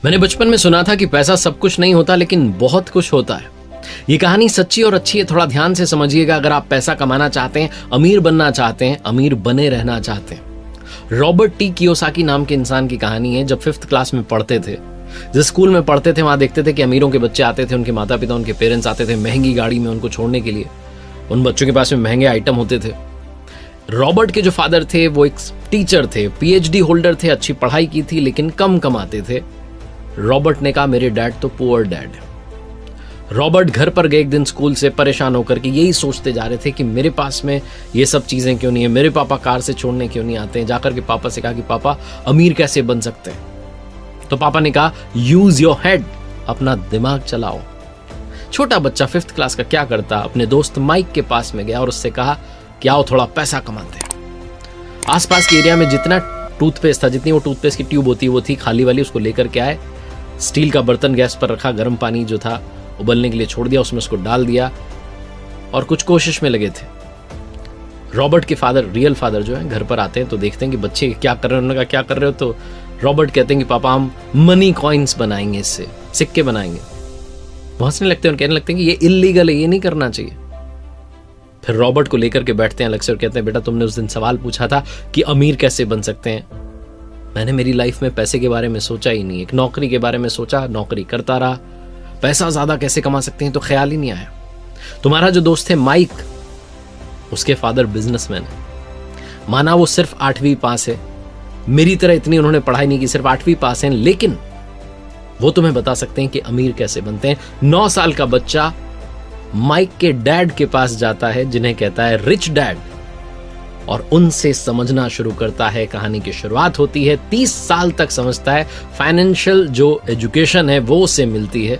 मैंने बचपन में सुना था कि पैसा सब कुछ नहीं होता लेकिन बहुत कुछ होता है। ये कहानी सच्ची और अच्छी है, थोड़ा ध्यान से समझिएगा। अगर आप पैसा कमाना चाहते हैं, अमीर बनना चाहते हैं, अमीर बने रहना चाहते हैं। रॉबर्ट टी कियोसाकी नाम के इंसान की कहानी है। जब 5th क्लास में पढ़ते थे, जिस स्कूल में पढ़ते थे, वहां देखते थे कि अमीरों के बच्चे आते थे, उनके माता पिता, उनके पेरेंट्स आते थे महंगी गाड़ी में उनको छोड़ने के लिए। उन बच्चों के पास में महंगे आइटम होते थे। रॉबर्ट के जो फादर थे वो एक टीचर थे, PhD होल्डर थे, अच्छी पढ़ाई की थी लेकिन कम कमाते थे। रॉबर्ट ने कहा मेरे डैड तो पुअर डैड है। रॉबर्ट घर पर गए एक दिन स्कूल से परेशान होकर के, यही सोचते जा रहे थे कि मेरे पास में ये सब चीजें क्यों नहीं है, मेरे पापा कार से छोड़ने क्यों नहीं आते हैं। जाकर के पापा से कहा कि पापा अमीर कैसे बन सकते हैं। तो पापा ने कहा यूज योर हेड, अपना दिमाग चलाओ। छोटा बच्चा 5th क्लास का क्या करता, अपने दोस्त माइक के पास में गया और उससे कहा कि आओ थोड़ा पैसा कमाते हैं। आसपास के एरिया में जितना टूथपेस्ट था, जितनी वो टूथपेस्ट की ट्यूब होती है वो थी खाली वाली, उसको लेकर के आए। स्टील का बर्तन गैस पर रखा, गर्म पानी जो था उबलने के लिए छोड़ दिया, उसमें उसको डाल दिया और कुछ कोशिश में लगे थे। रॉबर्ट के फादर, रियल फादर जो है, घर पर आते हैं तो देखते हैं कि बच्चे क्या कर रहे हैं। उन्होंने कहा क्या कर रहे हो? तो रॉबर्ट कहते हैं कि पापा हम मनी कॉइन्स बनाएंगे, इससे सिक्के बनाएंगे। वो हंसने लगते हैं और कहने लगते हैं कि ये इल्लीगल है, ये नहीं करना चाहिए। फिर रॉबर्ट को लेकर के बैठते हैं अलग से और कहते हैं बेटा तुमने उस दिन सवाल पूछा था कि अमीर कैसे बन सकते हैं। मैंने मेरी लाइफ में पैसे के बारे में सोचा ही नहीं, एक नौकरी के बारे में सोचा, नौकरी करता रहा। पैसा ज्यादा कैसे कमा सकते हैं तो ख्याल ही नहीं आया। तुम्हारा जो दोस्त है माइक, उसके फादर बिजनेसमैन है। माना वो सिर्फ 8वीं पास है, मेरी तरह इतनी उन्होंने पढ़ाई नहीं की, सिर्फ 8वीं पास है, लेकिन वो तुम्हें बता सकते हैं कि अमीर कैसे बनते हैं। 9 साल का बच्चा माइक के डैड के पास जाता है, जिन्हें कहता है रिच डैड, और उनसे समझना शुरू करता है। कहानी की शुरुआत होती है, 30 साल तक समझता है, फाइनेंशियल जो एजुकेशन है वो उससे मिलती है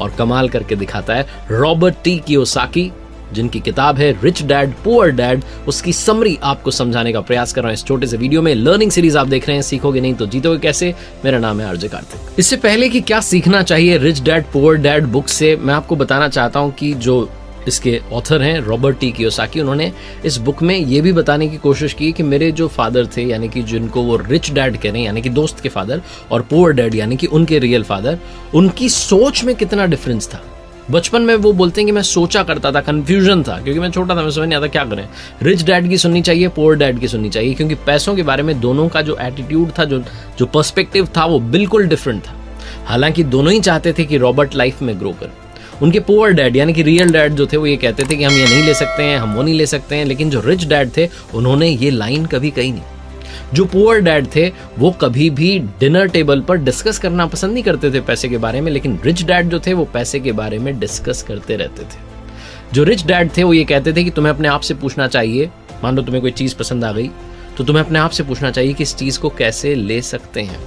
और कमाल करके दिखाता है। रॉबर्ट टी कियोसाकी, जिनकी किताब है रिच डैड पुअर डैड, उसकी समरी आपको समझाने का प्रयास कर रहा हूं इस छोटे से वीडियो में। लर्निंग सीरीज आप देख रहे हैं, सीखोगे नहीं तो जीतोगे कैसे। मेरा नाम है आरजे कार्तिक। इससे पहले कि क्या सीखना चाहिए rich dad poor dad book से, मैं आपको बताना चाहता हूं कि जो इसके ऑथर हैं रॉबर्ट टी कियोसाकी, उन्होंने इस बुक में ये भी बताने की कोशिश की कि मेरे जो फादर थे, यानी कि जिनको वो रिच डैड कह रहे हैं, यानी कि दोस्त के फादर, और पुअर डैड यानी कि उनके रियल फादर, उनकी सोच में कितना डिफरेंस था। बचपन में वो बोलते हैं कि मैं सोचा करता था, कंफ्यूजन था, क्योंकि मैं छोटा था, मैं समझ नहीं आता क्या करें। रिच डैड की सुननी चाहिए, पुअर डैड की सुननी चाहिए, क्योंकि पैसों के बारे में दोनों का जो एटीट्यूड था, जो पर्सपेक्टिव था, वो बिल्कुल डिफरेंट था। हालांकि दोनों ही चाहते थे कि रॉबर्ट लाइफ में ग्रो करे। उनके पुअर डैड यानी कि रियल डैड जो थे वो ये कहते थे कि हम ये नहीं ले सकते हैं, हम वो नहीं ले सकते हैं, लेकिन जो रिच डैड थे उन्होंने ये लाइन कभी कही नहीं। जो पुअर डैड थे वो कभी भी डिनर टेबल पर डिस्कस करना पसंद नहीं करते थे पैसे के बारे में, लेकिन रिच डैड जो थे वो पैसे के बारे में डिस्कस करते रहते थे। जो रिच डैड थे वो ये कहते थे कि तुम्हें अपने आप से पूछना चाहिए, मान लो तुम्हें कोई चीज पसंद आ गई तो तुम्हें अपने आप से पूछना चाहिए कि इस चीज को कैसे ले सकते हैं।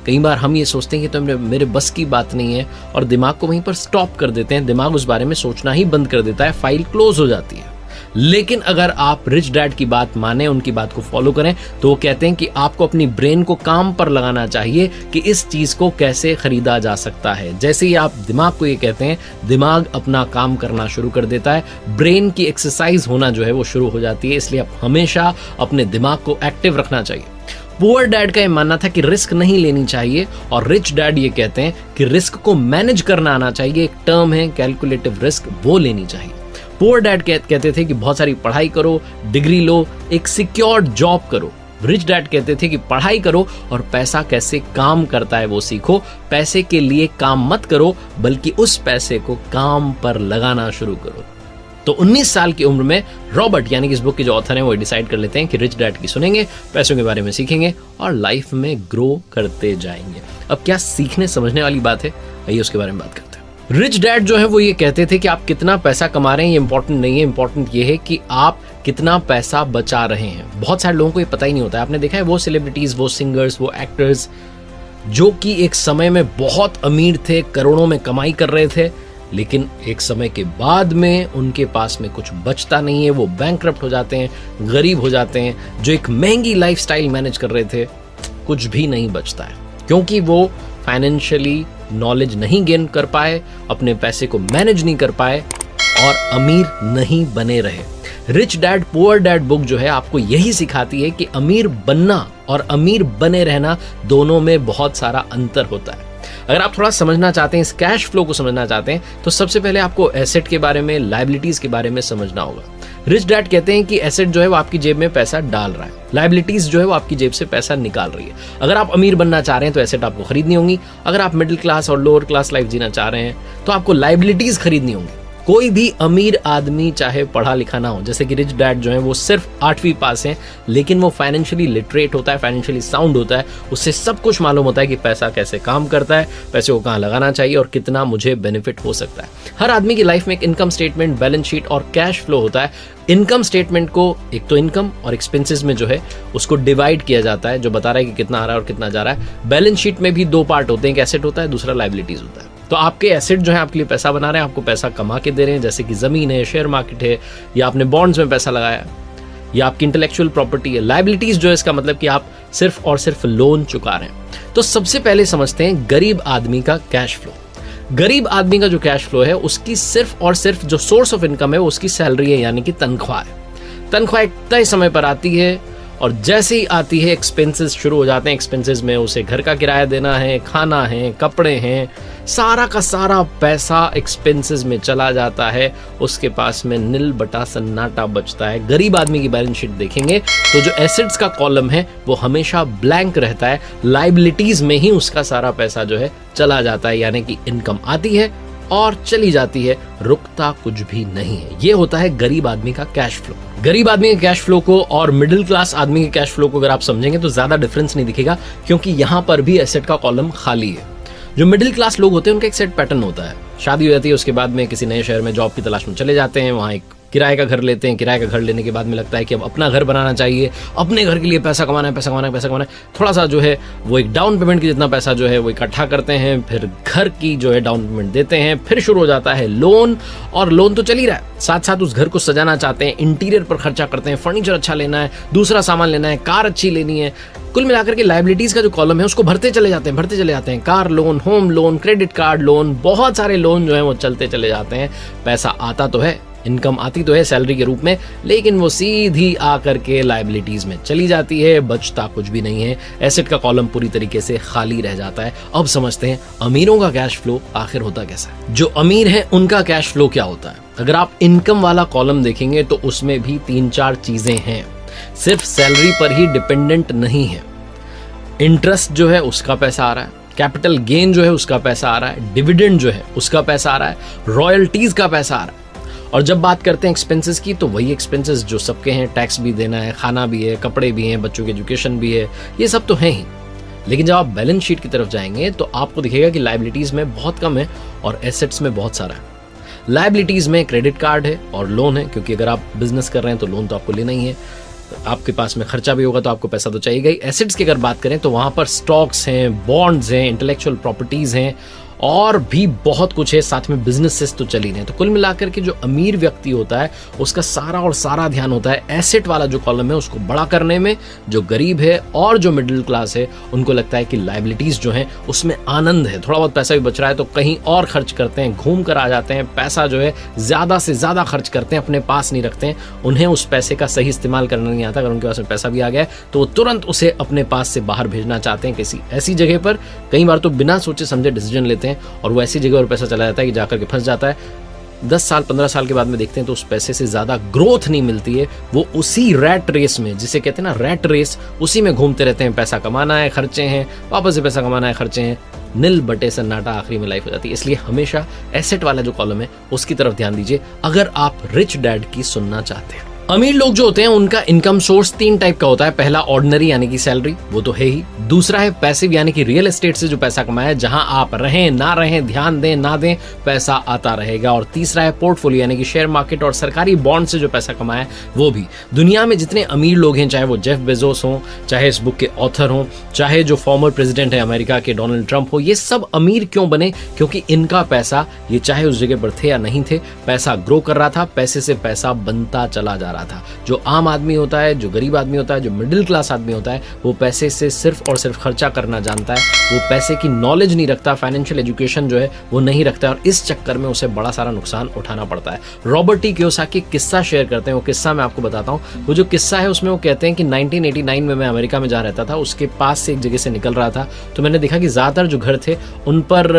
कई बार हम ये सोचते हैं कि तो मेरे बस की बात नहीं है और दिमाग को वहीं पर स्टॉप कर देते हैं, दिमाग उस बारे में सोचना ही बंद कर देता है, फाइल क्लोज हो जाती है। लेकिन अगर आप रिच डैड की बात माने, उनकी बात को फॉलो करें, तो वो कहते हैं कि आपको अपनी ब्रेन को काम पर लगाना चाहिए कि इस चीज को कैसे खरीदा जा सकता है। जैसे ही आप दिमाग को ये कहते हैं, दिमाग अपना काम करना शुरू कर देता है, ब्रेन की एक्सरसाइज होना जो है वो शुरू हो जाती है। इसलिए आप हमेशा अपने दिमाग को एक्टिव रखना चाहिए। पुअर डैड का ये मानना था कि रिस्क नहीं लेनी चाहिए, और रिच डैड ये कहते हैं कि रिस्क को मैनेज करना आना चाहिए। एक टर्म है कैलकुलेटिव रिस्क, वो लेनी चाहिए। पुअर डैड कहते थे कि बहुत सारी पढ़ाई करो, डिग्री लो, एक सिक्योर्ड जॉब करो। रिच डैड कहते थे कि पढ़ाई करो और पैसा कैसे काम करता है वो सीखो। पैसे के लिए काम मत करो, बल्कि उस पैसे को काम पर लगाना शुरू करो। तो 19 साल की उम्र में रॉबर्ट यानी कि इस बुक के जो ऑथर हैं वो डिसाइड कर लेते हैं कि रिच डैड की सुनेंगे, पैसों के बारे में सीखेंगे और लाइफ में ग्रो करते जाएंगे। अब क्या सीखने समझने वाली बात है, आइए उसके बारे में बात करते हैं। रिच डैड जो है वो ये कहते थे कि आप कितना पैसा कमा रहे हैं ये इंपॉर्टेंट नहीं है, इंपॉर्टेंट ये है कि आप कितना पैसा बचा रहे हैं। बहुत सारे लोगों को ये पता ही नहीं होता है। आपने देखा है वो सेलिब्रिटीज, वो सिंगर्स, वो एक्टर्स जो कि एक समय में बहुत अमीर थे, करोड़ों में कमाई कर रहे थे, लेकिन एक समय के बाद में उनके पास में कुछ बचता नहीं है, वो बैंकरप्ट हो जाते हैं, गरीब हो जाते हैं। जो एक महंगी लाइफस्टाइल मैनेज कर रहे थे, कुछ भी नहीं बचता है, क्योंकि वो फाइनेंशियली नॉलेज नहीं गेन कर पाए, अपने पैसे को मैनेज नहीं कर पाए और अमीर नहीं बने रहे। Rich dad poor dad book जो है आपको यही सिखाती है कि अमीर बनना और अमीर बने रहना दोनों में बहुत सारा अंतर होता है। अगर आप थोड़ा समझना चाहते हैं, इस कैश फ्लो को समझना चाहते हैं, तो सबसे पहले आपको एसेट के बारे में, लायबिलिटीज के बारे में समझना होगा। रिच डैड कहते हैं कि एसेट जो है वो आपकी जेब में पैसा डाल रहा है, लायबिलिटीज जो है वो आपकी जेब से पैसा निकाल रही है। अगर आप अमीर बनना चाह रहे हैं तो एसेट आपको खरीदनी होंगी, अगर आप मिडिल क्लास और लोअर क्लास लाइफ जीना चाह रहे हैं तो आपको लायबिलिटीज खरीदनी होंगी। कोई भी अमीर आदमी चाहे पढ़ा लिखा ना हो, जैसे कि रिच डैड जो है वो सिर्फ 8वीं पास है, लेकिन वो फाइनेंशियली लिटरेट होता है, फाइनेंशियली साउंड होता है, उससे सब कुछ मालूम होता है कि पैसा कैसे काम करता है, पैसे को कहाँ लगाना चाहिए और कितना मुझे बेनिफिट हो सकता है। हर आदमी की लाइफ में एक इनकम स्टेटमेंट, बैलेंस शीट और कैश फ्लो होता है। इनकम स्टेटमेंट को एक तो इनकम और एक्सपेंसेस में जो है उसको डिवाइड किया जाता है, जो बता रहा है कि कितना आ रहा है और कितना जा रहा है। बैलेंस शीट में भी 2 पार्ट होते हैं, एक एसेट होता है, दूसरा लायबिलिटीज होता है। तो आपके एसेट जो है आपके लिए पैसा बना रहे हैं, आपको पैसा कमा के दे रहे हैं, जैसे कि जमीन है, शेयर मार्केट है, या आपने बॉन्ड्स में पैसा लगाया, या आपकी इंटेलेक्चुअल प्रॉपर्टी है। लायबिलिटीज जो है इसका मतलब कि आप सिर्फ और सिर्फ लोन चुका रहे हैं। तो सबसे पहले समझते हैं गरीब आदमी का कैश फ्लो। गरीब आदमी का जो कैश फ्लो है उसकी सिर्फ और सिर्फ जो सोर्स ऑफ इनकम है वो उसकी सैलरी है, यानी कि तनख्वाह है। तनख्वाह एक तय समय पर आती है और जैसे ही आती है एक्सपेंसेस शुरू हो जाते हैं। एक्सपेंसेस में उसे घर का किराया देना है, खाना है, कपड़े हैं, सारा का सारा पैसा एक्सपेंसेस में चला जाता है। उसके पास में नील बटा सन्नाटा बचता है। गरीब आदमी की बैलेंस शीट देखेंगे तो जो एसेट्स का कॉलम है वो हमेशा ब्लैंक रहता है, लायबिलिटीज में ही उसका सारा पैसा जो है चला जाता है, यानी कि इनकम आती है और चली जाती है, रुकता कुछ भी नहीं है। ये होता है गरीब आदमी का कैश फ्लो। गरीब आदमी के कैश फ्लो को और मिडिल क्लास आदमी के कैश फ्लो को अगर आप समझेंगे तो ज्यादा डिफरेंस नहीं दिखेगा, क्योंकि यहां पर भी एसेट का कॉलम खाली है। जो मिडिल क्लास लोग होते हैं उनका एक सेट पैटर्न होता है, शादी हो जाती है, उसके बाद में किसी नए शहर में जॉब की तलाश में चले जाते हैं, वहां एक किराए का घर लेते हैं। किराए का घर लेने के बाद में लगता है कि अब अपना घर बनाना चाहिए, अपने घर के लिए पैसा कमाना है, पैसा कमाना है, पैसा कमाना है। थोड़ा सा जो है वो एक डाउन पेमेंट की जितना पैसा जो है वो इकट्ठा करते हैं, फिर घर की जो है डाउन पेमेंट देते हैं, फिर शुरू हो जाता है लोन। और लोन तो चल ही रहा है, साथ साथ उस घर को सजाना चाहते हैं, इंटीरियर पर खर्चा करते हैं, फर्नीचर अच्छा लेना है, दूसरा सामान लेना है, कार अच्छी लेनी है। कुल मिलाकर के लायबिलिटीज का जो कॉलम है उसको भरते चले जाते हैं। Car loan, home loan, credit card loan, बहुत सारे लोन जो है वो चलते चले जाते हैं। पैसा आता तो है, इनकम आती तो है सैलरी के रूप में, लेकिन वो सीधी आकर के लायबिलिटीज में चली जाती है, बचता कुछ भी नहीं है। एसेट का कॉलम पूरी तरीके से खाली रह जाता है। अब समझते हैं अमीरों का कैश फ्लो आखिर होता कैसा है। जो अमीर है उनका कैश फ्लो क्या होता है। अगर आप इनकम वाला कॉलम देखेंगे तो उसमें भी 3-4 चीजें हैं, सिर्फ सैलरी पर ही डिपेंडेंट नहीं है। इंटरेस्ट जो है उसका पैसा आ रहा है, कैपिटल गेन जो है उसका पैसा आ रहा है, डिविडेंड जो है उसका पैसा आ रहा है, रॉयल्टीज का पैसा आ रहा है। और जब बात करते हैं एक्सपेंसेस की तो वही एक्सपेंसेस जो सबके हैं, टैक्स भी देना है, खाना भी है, कपड़े भी हैं, बच्चों की एजुकेशन भी है, ये सब तो है ही। लेकिन जब आप बैलेंस शीट की तरफ जाएंगे तो आपको दिखेगा कि लायबिलिटीज में बहुत कम है और एसेट्स में बहुत सारा है। लायबिलिटीज में क्रेडिट कार्ड है और लोन है, क्योंकि अगर आप बिजनेस कर रहे हैं तो लोन तो आपको लेना ही है, आपके पास में खर्चा भी होगा तो आपको पैसा तो चाहिए ही। एसेट्स की अगर बात करें तो वहां पर स्टॉक्स हैं, बॉन्ड्स हैं, इंटेलेक्चुअल प्रॉपर्टीज हैं और भी बहुत कुछ है, साथ में बिजनेसेस तो चल ही रहे। तो कुल मिलाकर के जो अमीर व्यक्ति होता है उसका सारा और सारा ध्यान होता है एसेट वाला जो कॉलम है उसको बड़ा करने में। जो गरीब है और जो मिडिल क्लास है उनको लगता है कि लायबिलिटीज जो है उसमें आनंद है, थोड़ा बहुत पैसा भी बच रहा है तो कहीं और खर्च करते हैं, घूम कर आ जाते हैं, पैसा जो है ज्यादा से ज्यादा खर्च करते हैं, अपने पास नहीं रखते हैं। उन्हें उस पैसे का सही इस्तेमाल करना नहीं आता। अगर उनके पास में पैसा भी आ गया है तो वो तुरंत उसे अपने पास से बाहर भेजना चाहते हैं किसी ऐसी जगह पर, कई बार तो बिना सोचे समझे डिसीजन लेते हैं और वो ऐसी जगह पर पैसा चला जाता है कि जाकर के फंस जाता है। 10 साल 15 साल के बाद में देखते हैं तो उस पैसे से ज्यादा ग्रोथ नहीं मिलती है। वो उसी रैट रेस में, जिसे कहते हैं ना रैट रेस, उसी में घूमते रहते हैं। पैसा कमाना है, खर्चे हैं, वापस से पैसा कमाना है, खर्चे हैं, नील बटे सन्नाटा आखिरी में लाइफ हो जाती है। इसलिए हमेशा एसेट वाला जो कॉलम है उसकी तरफ ध्यान दीजिए अगर आप रिच डैड की सुनना चाहते हैं। अमीर लोग जो होते हैं उनका इनकम सोर्स 3 टाइप का होता है। पहला ऑर्डिनरी यानी कि सैलरी, वो तो है ही। दूसरा है पैसिव यानी कि रियल एस्टेट से जो पैसा कमाया है, जहां आप रहें ना रहें, ध्यान दें ना दें, पैसा आता रहेगा। और तीसरा है पोर्टफोलियो यानी कि शेयर मार्केट और सरकारी बॉन्ड से जो पैसा कमाया है वो भी। दुनिया में जितने अमीर लोग हैं, चाहे वो जेफ बेजोस हो, चाहे इस बुक के ऑथर हो, चाहे जो फॉर्मर प्रेसिडेंट है अमेरिका के डोनाल्ड ट्रंप हो, ये सब अमीर क्यों बने? क्योंकि इनका पैसा, ये चाहे उस जगह पर थे या नहीं थे, पैसा ग्रो कर रहा था, पैसे से पैसा बनता चला जा रहा था। जो आम आदमी होता है, जो गरीब आदमी होता है, जो मिडिल क्लास आदमी होता है, वो पैसे से सिर्फ और सिर्फ खर्चा करना जानता है, वो पैसे की नॉलेज नहीं रखता, फाइनेंशियल एजुकेशन जो है वो नहीं रखता है, और इस चक्कर में उसे बड़ा सारा नुकसान उठाना पड़ता है। रॉबर्ट टी कियोसाकी किस्सा शेयर करते हैं, वो किस्सा मैं आपको बताता हूँ। वो जो किस्सा है उसमें वो कहते हैं कि 1989 में मैं अमेरिका में जहाँ रहता था उसके पास से एक जगह से निकल रहा था, तो मैंने देखा कि ज़्यादातर जो घर थे उन पर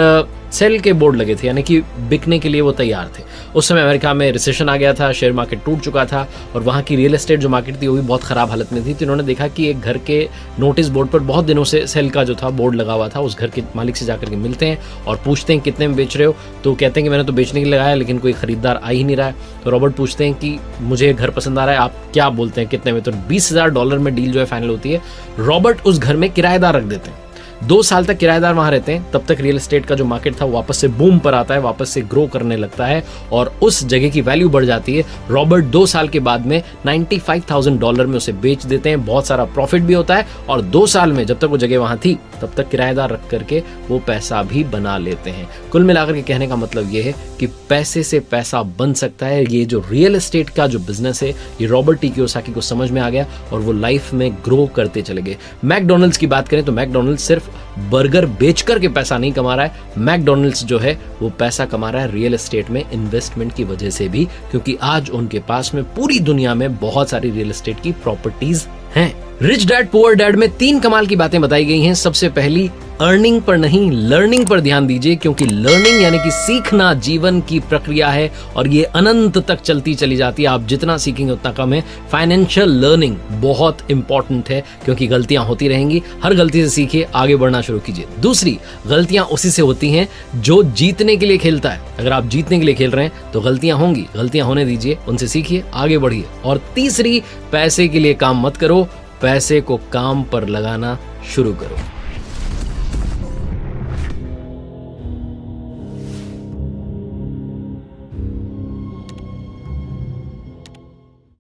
सेल के बोर्ड लगे थे, यानी कि बिकने के लिए वो तैयार थे। उस समय अमेरिका में रिसेशन आ गया था, शेयर मार्केट टूट चुका था और वहाँ की रियल एस्टेट जो मार्केट थी वो भी बहुत ख़राब हालत में थी। तो इन्होंने देखा कि एक घर के नोटिस बोर्ड पर बहुत दिनों से सेल का जो था बोर्ड लगा हुआ था। उस घर के मालिक से जाकर के मिलते हैं और पूछते हैं कितने में बेच रहे हो, तो कहते हैं कि मैंने तो बेचने के लिए लगाया लेकिन कोई खरीदार आ ही नहीं रहा है। तो रॉबर्ट पूछते हैं कि मुझे घर पसंद आ रहा है, आप क्या बोलते हैं कितने में? तो $20,000 में डील जो है फाइनल होती है। रॉबर्ट उस घर में किराएदार रख देते हैं, 2 साल तक किराएदार वहां रहते हैं। तब तक रियल एस्टेट का जो मार्केट था वापस से बूम पर आता है, वापस से ग्रो करने लगता है और उस जगह की वैल्यू बढ़ जाती है। रॉबर्ट 2 साल के बाद में $95,000 में उसे बेच देते हैं, बहुत सारा प्रॉफिट भी होता है और 2 साल में जब तक वो जगह वहां थी तब तक किराएदार रख करके वो पैसा भी बना लेते हैं। कुल मिलाकर के कहने का मतलब ये है कि पैसे से पैसा बन सकता है। ये जो रियल एस्टेट का जो बिजनेस है ये रॉबर्ट टी कियोसाकी को समझ में आ गया और वो लाइफ में ग्रो करते चले गए। मैकडॉनल्ड्स की बात करें तो मैकडॉनल्ड्स सिर्फ बर्गर बेचकर के पैसा नहीं कमा रहा है, मैकडॉनल्ड्स जो है वो पैसा कमा रहा है रियल एस्टेट में इन्वेस्टमेंट की वजह से भी, क्योंकि आज उनके पास में पूरी दुनिया में बहुत सारी रियल एस्टेट की प्रॉपर्टीज हैं। रिच डैड पुअर डैड में 3 कमाल की बातें बताई गई हैं। सबसे पहली, अर्निंग पर नहीं लर्निंग पर ध्यान दीजिए, क्योंकि लर्निंग यानी कि सीखना जीवन की प्रक्रिया है और ये अनंत तक चलती चली जाती है। आप जितना सीखेंगे उतना कम है। फाइनेंशियल लर्निंग बहुत इंपॉर्टेंट है क्योंकि गलतियां होती रहेंगी, हर गलती से सीखिए, आगे बढ़ना शुरू कीजिए। दूसरी, गलतियां उसी से होती हैं जो जीतने के लिए खेलता है। अगर आप जीतने के लिए खेल रहे हैं तो गलतियां होंगी, गलतियां होने दीजिए, उनसे सीखिए, आगे बढ़िए। और तीसरी, पैसे के लिए काम मत करो, पैसे को काम पर लगाना शुरू करो।